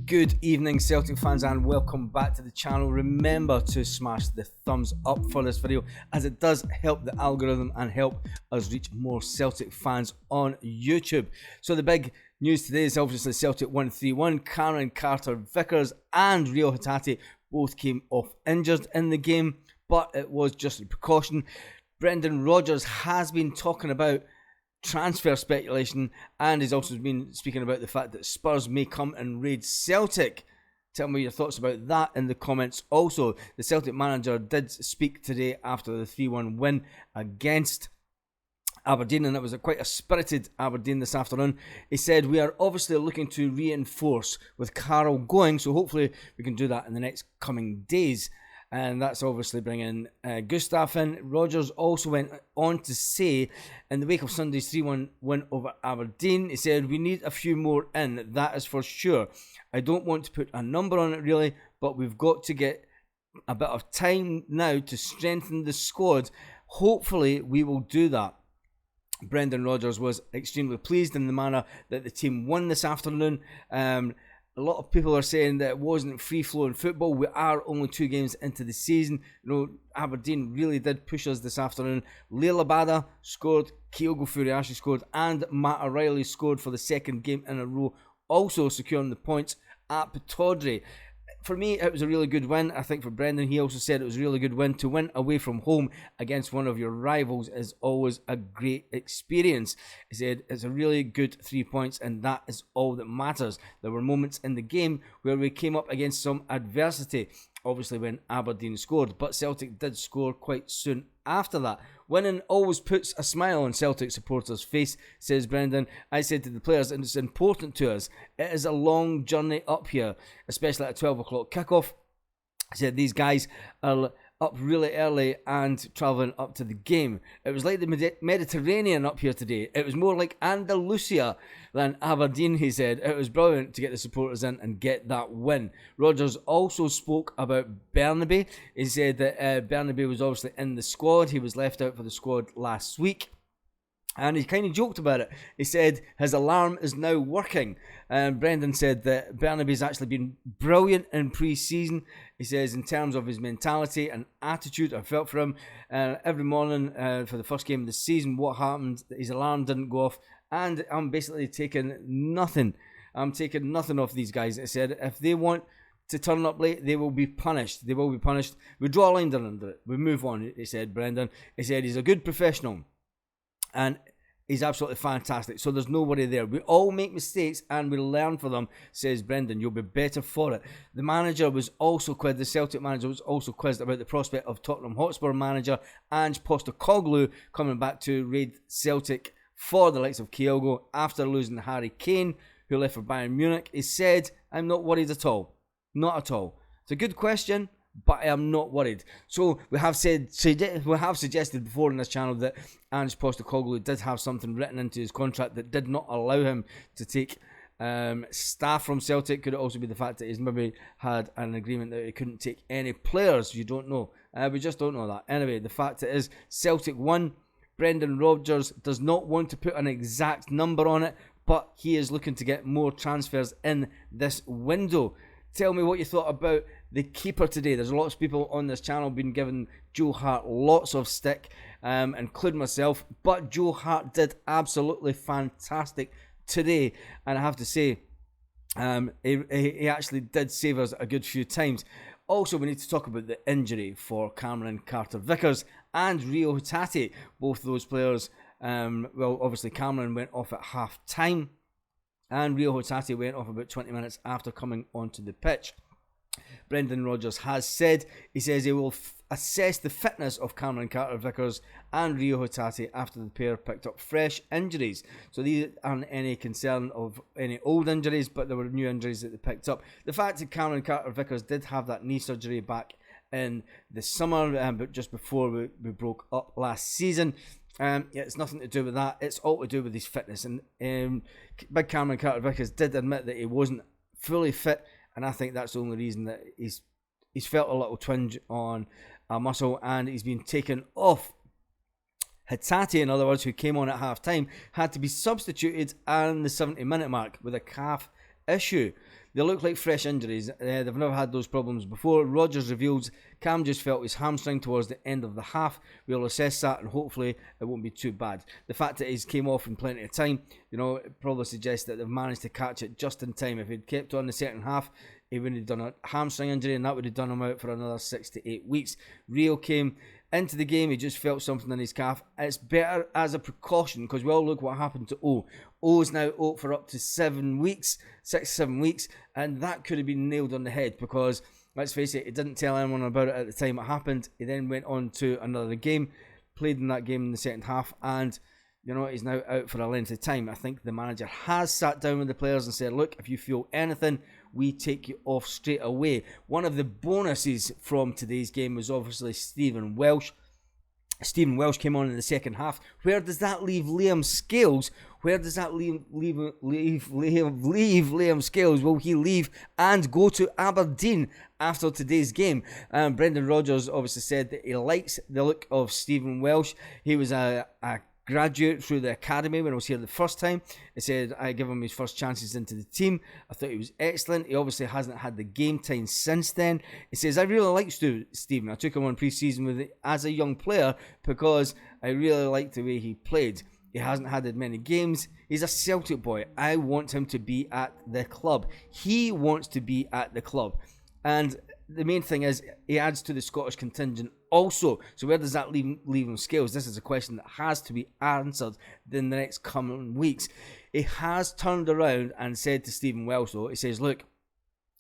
Good evening, Celtic fans, and welcome back to the channel. Remember to smash the thumbs up for this video, as it does help the algorithm and help us reach more Celtic fans on YouTube. So the big news today is obviously Celtic 1-3-1. Cameron Carter-Vickers and Rio Hatate both came off injured in the game, but it was just a precaution. Brendan Rodgers has been talking about transfer speculation, and he's also been speaking about the fact that Spurs may come and raid Celtic. Tell me your thoughts about that in the comments. Also, the Celtic manager did speak today after the 3-1 win against Aberdeen, and it was quite a spirited Aberdeen this afternoon. He said, "We are obviously looking to reinforce with Carroll going, so hopefully we can do that in the next coming days." And that's obviously bringing Gustav in. Rodgers also went on to say, in the wake of Sunday's 3-1 win over Aberdeen, he said, "We need a few more in, that is for sure. I don't want to put a number on it really, but we've got to get a bit of time now to strengthen the squad. Hopefully we will do that." Brendan Rodgers was extremely pleased in the manner that the team won this afternoon. A lot of people are saying that it wasn't free-flowing football. We are only 2 games into the season. You know, Aberdeen really did push us this afternoon. Leila Bada scored, Kyogo Furiashi scored, and Matt O'Reilly scored for the second game in a row, also securing the points at Pittodrie. For me, it was a really good win. I think for Brendan, he also said it was a really good win. To win away from home against one of your rivals is always a great experience. He said it's a really good 3 points, and that is all that matters. There were moments in the game where we came up against some adversity, obviously when Aberdeen scored, but Celtic did score quite soon after that. Winning always puts a smile on Celtic supporters' face, says Brendan. I said to the players, and it's important to us. It is a long journey up here, especially at a 12 o'clock kickoff. I said these guys are up really early and travelling up to the game. It was like the Mediterranean up here today. It was more like Andalusia than Aberdeen, he said. It was brilliant to get the supporters in and get that win. Rodgers also spoke about Bernabe. He said that Bernabe was obviously in the squad. He was left out for the squad last week. And he kind of joked about it. He said his alarm is now working. Brendan said that Bernabe's actually been brilliant in pre-season. He says in terms of his mentality and attitude, I felt for him every morning for the first game of the season. What happened? His alarm didn't go off, and I'm basically taking nothing. I'm taking nothing off these guys. He said if they want to turn up late, they will be punished. They will be punished. We draw a line under it. We move on, he said, Brendan. He said he's a good professional, and he's absolutely fantastic. So there's no worry there. We all make mistakes and we learn from them, says Brendan. You'll be better for it. The manager was also quizzed, the Celtic manager was also quizzed about the prospect of Tottenham Hotspur manager Ange Postecoglou coming back to raid Celtic for the likes of Kyogo after losing Harry Kane, who left for Bayern Munich. He said, "I'm not worried at all. Not at all." It's a good question, but I am not worried. So we have suggested before in this channel that Ange Postecoglou did have something written into his contract that did not allow him to take staff from Celtic. Could it also be the fact that he's maybe had an agreement that he couldn't take any players? You don't know. We just don't know that. Anyway, the fact is Celtic won. Brendan Rodgers does not want to put an exact number on it, but he is looking to get more transfers in this window. Tell me what you thought about the keeper today. There's lots of people on this channel been giving Joe Hart lots of stick, including myself. But Joe Hart did absolutely fantastic today, and I have to say, he actually did save us a good few times. Also, we need to talk about the injury for Cameron Carter-Vickers and Rio Hatate. Both those players, well, obviously Cameron went off at half-time, and Rio Hatate went off about 20 minutes after coming onto the pitch. Brendan Rodgers has said, he says he will assess the fitness of Cameron Carter-Vickers and Rio Hatate after the pair picked up fresh injuries. So these aren't any concern of any old injuries, but there were new injuries that they picked up. The fact that Cameron Carter-Vickers did have that knee surgery back in the summer, but just before we broke up last season, yeah, it's nothing to do with that. It's all to do with his fitness. And big Cameron Carter-Vickers did admit that he wasn't fully fit, and I think that's the only reason that he's felt a little twinge on a muscle, and he's been taken off. Hatate, in other words, who came on at half-time, had to be substituted on the 70-minute mark with a calf issue. They look like fresh injuries. They've never had those problems before. Rodgers reveals Cam just felt his hamstring towards the end of the half. We'll assess that and hopefully it won't be too bad. The fact that he's came off in plenty of time, it probably suggests that they've managed to catch it just in time. If he'd kept on the second half, he wouldn't have done a hamstring injury and that would have done him out for another 6 to 8 weeks. Rio came into the game, he just felt something in his calf. It's better as a precaution because we all look what happened to O. O is now out for up to 7 weeks, 6 7 weeks, and that could have been nailed on the head because, let's face it, he didn't tell anyone about it at the time it happened. He then went on to another game, played in that game in the second half, and he's now out for a length of time. I think the manager has sat down with the players and said, look, if you feel anything, we take you off straight away. One of the bonuses from today's game was obviously Stephen Welsh. Stephen Welsh came on in the second half. Where does that leave Liam Scales? Where does that leave Liam Scales? Will he leave and go to Aberdeen after today's game? Brendan Rodgers obviously said that he likes the look of Stephen Welsh. He was a graduate through the academy when I was here the first time. He said I give him his first chances into the team. I thought he was excellent. He obviously hasn't had the game time since then. He says I really like Stephen. I took him on pre-season as a young player because I really liked the way he played. He hasn't had as many games. He's a Celtic boy. I want him to be at the club. He wants to be at the club. And the main thing is he adds to the Scottish contingent also. So where does that leave him Scales? This is a question that has to be answered in the next coming weeks. He has turned around and said to Stephen Welsh, though, he says, look,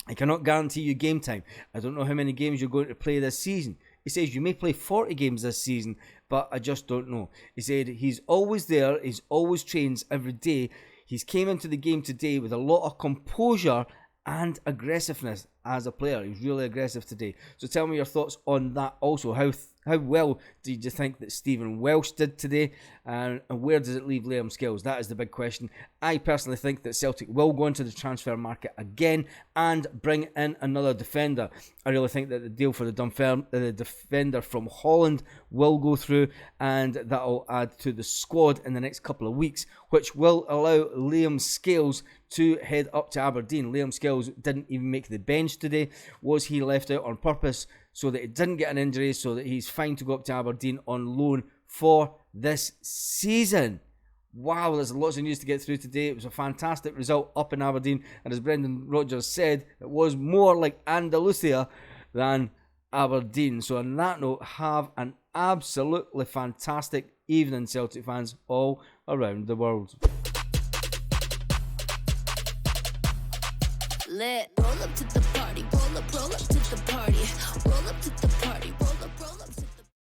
I cannot guarantee you game time. I don't know how many games you're going to play this season. He says, you may play 40 games this season, but I just don't know. He said, he's always there. He's always trains every day. He's came into the game today with a lot of composure and aggressiveness as a player. He's really aggressive today. So tell me your thoughts on that also. How well did you think that Stephen Welsh did today? And where does it leave Liam Scales? That is the big question. I personally think that Celtic will go into the transfer market again and bring in another defender. I really think that the deal for the defender from Holland will go through, and that will add to the squad in the next couple of weeks, which will allow Liam Scales to head up to Aberdeen. Liam Scales didn't even make the bench today. Was he left out on purpose so that he didn't get an injury, so that he's fine to go up to Aberdeen on loan for this season? Wow, there's lots of news to get through today. It was a fantastic result up in Aberdeen, and as Brendan Rodgers said, it was more like Andalusia than Aberdeen. So on that note, have an absolutely fantastic evening, Celtic fans all around the world. Lit. Roll up to the party, roll up, roll up.